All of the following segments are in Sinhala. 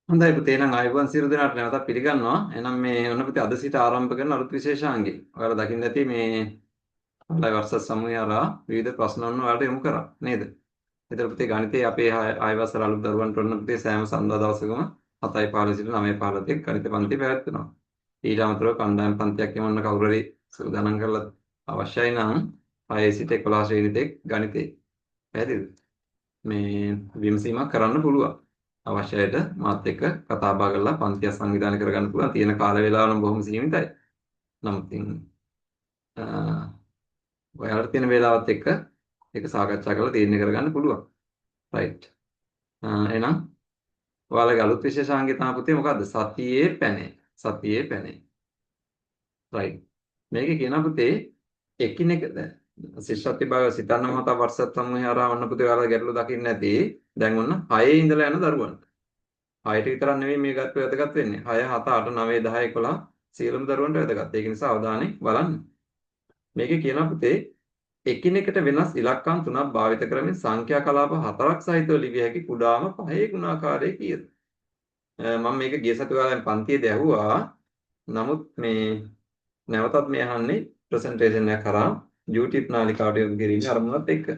හොඳයි පුතේ එහෙනම් ආයුබෝවන් සියලු දෙනාට නැවතත් පිළිගන්නවා. එහෙනම් මේ ඔන්න පුතේ අද සිට ආරම්භ කරන අලුත් විශේෂාංගේ. ඔයාලා දකින්න ඇති මේ ඔන්ලයින් වර්ෂස් සමූහය හරහා විවිධ ප්‍රශ්න වලට ඔයාලට යොමු කරා නේද? ඒතර පුතේ ගණිතයේ අපේ ආයවසර අලුත් දරුවන්ට ඔන්න පුතේ සෑම සඳුදා දවසකම 7:15 සිට 9:15 තෙක් ගණිත පන්ති පැවැත්වෙනවා. ඊට අමතරව කණ්ඩායම් පන්තියක් යවන්න කවුරු හරි සූදානම් කරලා අවශ්‍යයි නම් 6 සිට 11 ශ්‍රේණි තෙක් ගණිතේ. පැහැදිලිද? මේ විමසීමක් කරන්න පුළුවන්. අවශ්‍යයට මාත් එක්ක කතා බහ කරලා පන්තිය සංවිධානය කරගන්න පුළුවන්. තියෙන කාල වේලාව නම් බොහොම සීමිතයි. නමුත් ඉතින් ඔයාලට තියෙන වේලාවත් එක්ක ඒක සාකච්ඡා කරලා තීරණය කරගන්න පුළුවන්. රයිට්. එහෙනම් ඔයාලගේ අලුත් විශේෂාංගය තමයි පුතේ මොකද්ද? සතියේ පැනේ. සතියේ පැනේ. රයිට්. මේකේ කියන පුතේ එකිනෙක ශිෂ්‍යත්ව විභාග සිතන්න මත වර්ෂ සමූහය ආරා වන්න පුතේ ඔයාලා ගැටලු දකින්න නැති. දැන් ඔන්න 6 ඉඳලා යන දරුවන්ට 6ට විතරක් නෙවෙයි මේ ගත්ත වැදගත් වෙන්නේ. 6 7 8 9 10 11 සියලුම දරුවන්ට වැදගත්. ඒක නිසා අවධානයෙන් බලන්න. මේකේ කියන පුතේ එකිනෙකට වෙනස් ඉලක්කම් තුනක් භාවිත කරමින් සංඛ්‍යා කලාප හතරක් සහිතව ලිවිය හැකි කුඩාම පහේ ගුණාකාරය කීයද? මම මේක ගිය සති කාලෙන් පන්තියේදී ඇහුවා. නමුත් මේ නැවතත් මේ අහන්නේ ප්‍රසන්ටේෂන් එක කරා YouTube නාලිකාවට යොමු කිරීමේ අරමුණත් එක්ක.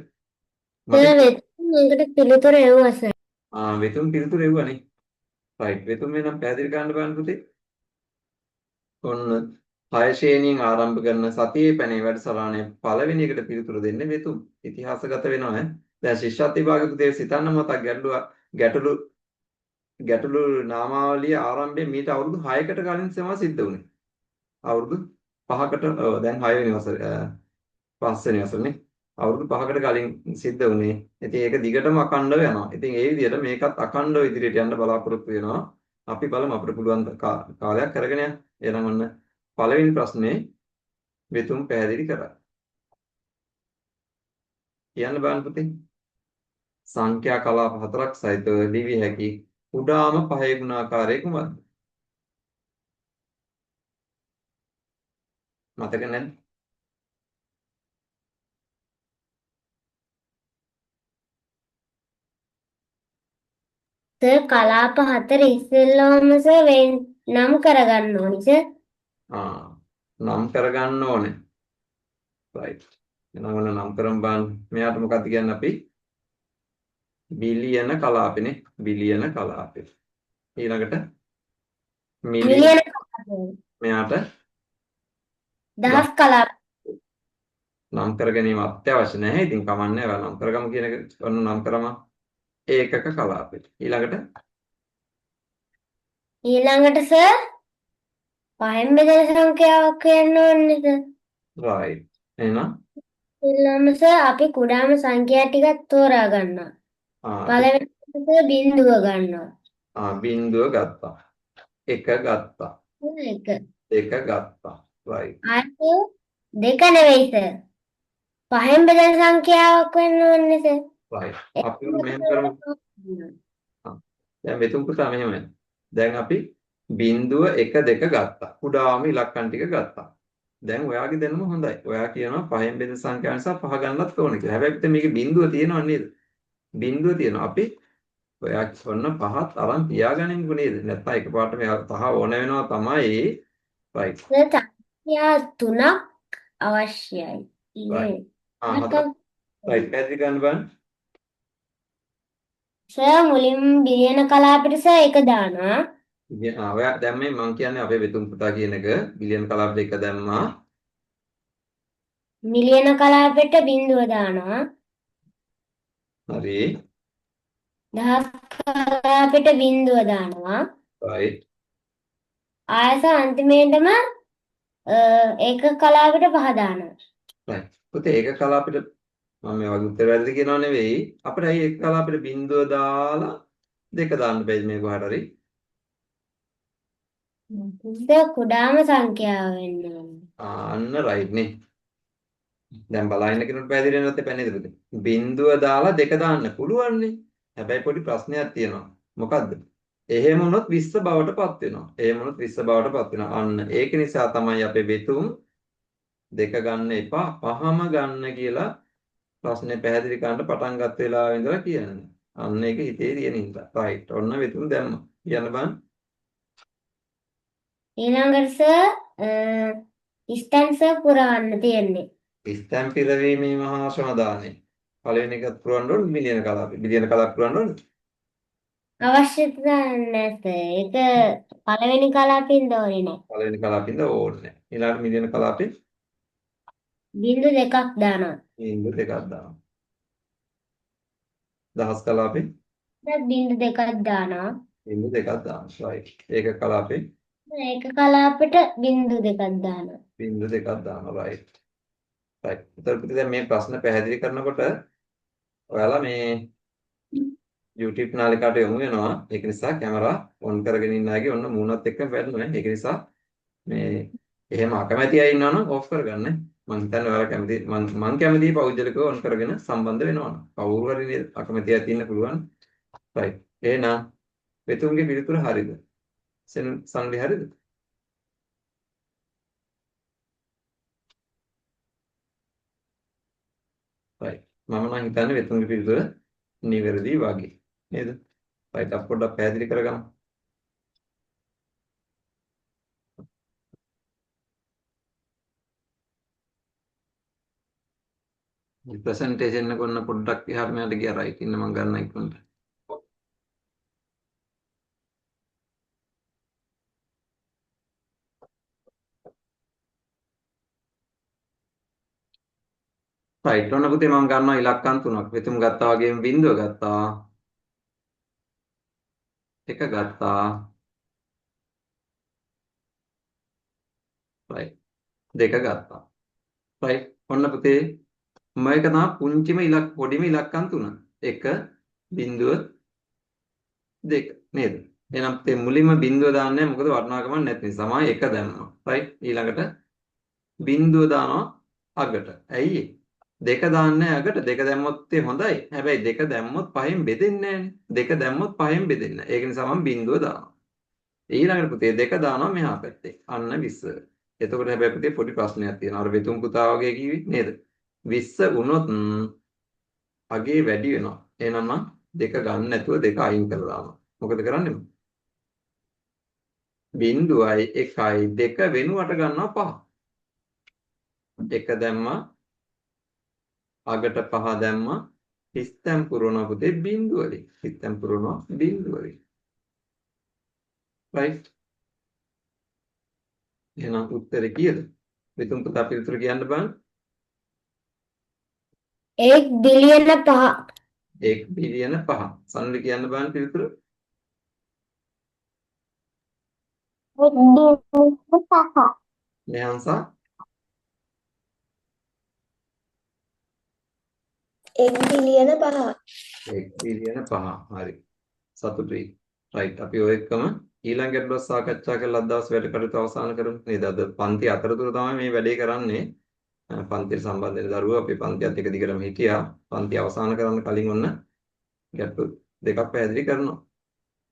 මට මේකට පිළිතුර එව්වා සර්. වෙතුම් පිළිතුරු එව්වනේ. රයිට් වෙතුම් වෙනම් පැහැදිලි කරන්න බලන්න පුතේ. ඔන්න 6 ශ්‍රේණියෙන් ආරම්භ කරන සතියේ පැනේ වැඩසටහනේ පළවෙනි එකට පිළිතුරු දෙන්නේ වෙතුම්. ඉතිහාසගත වෙනවා ඈ. දැන් ශිෂ්‍යත්ව විභාග පුතේ සිතන්න මතක් ගැටලු නාමාවලිය ආරම්භයේ මීට අවුරුදු 6කට කලින් තමයි සිද්ධ වුණේ. අවුරුදු 5කට දැන් 6 වෙනි වසරේ 5 වෙනි වසරනේ. අවුරුදු 5කට කලින් සිද්ධ වුණේ. ඉතින් ඒක දිගටම අඛණ්ඩව යනවා. ඉතින් ඒ විදිහට මේකත් අඛණ්ඩව ඉදිරියට යන්න බලාපොරොත්තු වෙනවා. අපි බලමු අපිට පුළුවන් කාලයක් කරගෙන යන්න. එහෙනම් ඔන්න පළවෙනි ප්‍රශ්නේ වෙතුම් පැහැදිලි කරා. කියන්න බලන්න පුතේ. සංඛ්‍යා කලාප හතරක් සහිතව ලිවිය හැකි කුඩාම පහේ ගුණාකාරය කුමක්ද? මතක නැද්ද? සර් කලාප හතර ඉස්සෙල්ලාම සර් නම් කරගන්න ඕනි සර්. නම් කරගන්න ඕනේ. right. එහෙනම් ඔන්න නම් කරමු බලන්න. මෙයාට මොකක්ද කියන්නේ අපි? බිලියන කලාපෙනේ. බිලියන කලාපෙ. ඊළඟට මිලියන මෙයාට දහස් කලාප. නම් කර ගැනීම අත්‍යවශ්‍ය නැහැ. ඉතින් කමන්නේ නැහැ. නම් කරගමු කියන එක ඔන්න නම් කරම ඒකක කලාපෙට. ඊළඟට සර් පහෙන් බෙදෙන සංඛ්‍යාවක් කියන්න ඕනේ සර්. right. එහෙනම් ඉස්සෙල්ලාම සර් අපි කුඩාම සංඛ්‍යා ටිකක් තෝරා ගන්නවා. පළවෙනි සර් බිංදුව ගන්නවා. බිංදුව ගත්තා. 1 ගත්තා. 1. 2 ගත්තා. right. ආයෙත් දෙක නෙවෙයි සර්. පහෙන් බෙදෙන සංඛ්‍යාවක් වෙන්න ඕනේ සර්. right. අපි මෙහෙම කරමු. දැන් මෙතුන් පුතා මෙහෙමයි. දැන් අපි බිංදුව 1 2 ගත්තා. කුඩාම ඉලක්කම් ටික ගත්තා. දැන් ඔයාගේ දැනුම හොඳයි. ඔයා කියනවා පහෙන් බෙදෙන සංඛ්‍යාව නිසා පහ ගන්නත් ඕනේ කියලා. හැබැයි පිට මේකේ බිංදුව තියෙනව නේද? බිංදුව තියෙනවා. අපි ඔයා ඔන්න පහත් අරන් තියාගනින්කෝ නේද? නැත්නම් එකපාරට මේ පහ ඕන වෙනවා තමයි. right. සංඛ්‍යා 3ක් අවශ්‍යයි. right. right. පැහැදිලි කරන්න බලන්න. සර් මුලින් බිලියන කලාපෙට සර් 1 දානවා. ඔයා දැන් මේ මම කියන්නේ අපේ වෙතුම් පුතා කියන එක බිලියන කලාපයට 1 දැම්මා. මිලියන කලාපෙට බිංදුව දානවා. හරි. දහස් කලාපෙට බිංදුව දානවා. right. ආයස අන්තිමේටම ඒක කලාපෙට 5 දානවා. right. පුතේ ඒක කලාපෙට මම මේ වගේ උත්තර වැරදි කියනවා නෙවෙයි. අපිට අයි ඒක කලාපෙට බිංදුව දාලා 2 දාන්න බැයිද මේ කොහට හරි? සර් කුඩාම සංඛ්‍යාව වෙන්න ඕනේ. අන්න right නේ. දැන් බලන්න කෙනෙකුට පැහැදිලි වෙනවත් එපා නේද පුතේ? බිංදුව දාලා 2 දාන්න පුළුවන් නේ. හැබැයි පොඩි ප්‍රශ්නයක් තියෙනවා. මොකද්ද? එහෙම වුණොත් 20 බවට පත් වෙනවා. එහෙම වුණොත් 20 බවට පත් වෙනවා. අන්න ඒක නිසා තමයි අපේ වෙතුම් 2 ගන්න එපා 5ම ගන්න කියලා ප්‍රශ්නේ පැහැදිලි කරන්න පටන් ගත්ත වෙලාවෙ ඉඳලා කියන්නේ. අන්න ඒක හිතේ තියෙන හින්දා. right. ඔන්න වෙතුම් දැම්මා. කියන්න බං. ඊළඟට සර් ස්ටැන් සර් පුරවන්න තියෙන්නේ. ස්තැම් පිරවීමේ මහා ශ්‍රමදානය. පළවෙනි එකත් පුරවන්න ඕනේ බිලියන කලාපේ. බිලියන කලාප පුරවන්න ඕනේ. අවශ්‍යතාවය නැහැ සර්. ඒක පළවෙනි කලාපින් දෝනේ නැහැ. පළවෙනි කලාපින්ද ඕනේ නැහැ. ඊළඟට මිලියන කලාපේ බිංදු දෙකක් දානවා. බිංදු දෙකක් දානවා. දහස් කලාපේ බිංදු දෙකක් දානවා. බිංදු දෙකක් දානවා. right. ඒක කලාපේ ඒක කලාපෙට බිංදු දෙකක් දානවා. බිංදු දෙකක් දානවා. right. right. ඒතර දැන් මේ ප්‍රශ්න පැහැදිලි කරනකොට ඔයාලා මේ YouTube නාලිකාවට යොමු වෙනවා. ඒක නිසා කැමරා ඔන් කරගෙන ඉන්න අයගේ ඔන්න මූණත් එක්ක වැටෙනවා. ඒක නිසා මේ එහෙම අකමැති අය ඉන්නවනම් ඕෆ් කරගන්න. මම හිතන්නේ ඔයාලා කැමති මම කැමති පෞද්ගලිකව ඔන් කරගෙන සම්බන්ධ වෙනවා. කවුරු හරි අකමැති අය තියෙන්න පුළුවන්. right. එහෙනම් වෙතුන්ගේ පිළිතුර හරියද? සන්ලි හරියද? right. මම නම් හිතන්නේ වෙතුන්ගේ පිළිතුර නිවැරදි වගේ. නේද? right. අප පොඩ්ඩක් පැහැදිලි කරගමු. මේ ප්‍රසන්ටේෂන් එක ඔන්න පොඩ්ඩක් එහාට මෙහාට ගියා right. ඉන්න මම ගන්න ඉක්මනට. right. ඔන්න පුතේ මම ගන්නවා ඉලක්කම් තුනක්. වෙතුම් ගත්තා වගේම බිංදුව ගත්තා. එක ගත්තා. right. දෙක ගත්තා. right. ඔන්න පුතේ මේක තමයි පුංචිම පොඩිම ඉලක්කම් තුන. 1 බිංදුව 2 නේද? එහෙනම් පුතේ මුලින්ම බිංදුව දාන්නේ මොකද වටිනාකමක් නැති නිසා. මම 1 දැම්මා. right. ඊළඟට බිංදුව දානවා අගට. ඇයි ඒ? 2 දාන්නේ අගට 2 දැම්මොත් හොඳයි. හැබැයි 2 දැම්මොත් 5න් බෙදෙන්නේ නැහැ. 2 දැම්මොත් 5න් බෙදෙන්නේ නැහැ. ඒක නිසා මම බිංදුව දානවා. ඊළඟට පුතේ 2 දානවා මෙහා පැත්තේ. අන්න 20. එතකොට හැබැයි පුතේ පොඩි ප්‍රශ්නයක් තියෙනවා. අර වෙතුම් පුතා වගේ කිව්වේ නේද? 20 වුණොත් අගේ වැඩි වෙනවා. එහෙනම් මම 2 ගන්න නැතුව 2 අයින් කරලා දානවා. මොකද කරන්නේ? බිංදුවයි 1යි 2 වෙනුවට ගන්නවා 5. 1 දැම්මා අගට 5 දැම්මා හිස්තැන් පුරවනවා පුතේ බිංදුව වලින්. හිස්තැන් පුරවනවා බිංදුව වලින්. right. එහෙනම් උත්තරේ කීයද? වෙතුම් පුතා පිළිතුර කියන්න බලන්න. 1 බිලියන 5. 1 බිලියන 5. සනුලි කියන්න බලන්න පිළිතුර. 1 බිලියන 5. මෙහන්සා 1 බිලියන 5. 1 බිලියන 5. හරි. සතුටුයි. right. අපි ඔය එක්කම ඊළඟ ගැටලුව සාකච්ඡා කරලා අද දවස් වැඩ කටයුතු අවසන් කරමු. නේද? අද පන්ති අතරතුර තමයි මේ වැඩේ කරන්නේ. පන්තියට සම්බන්ධ වෙන දරුවෝ අපේ පන්තියත් එක දිගටම හිටියා. පන්ති අවසන් කරන්න කලින් ඔන්න ගැටලු දෙකක් පැහැදිලි කරනවා.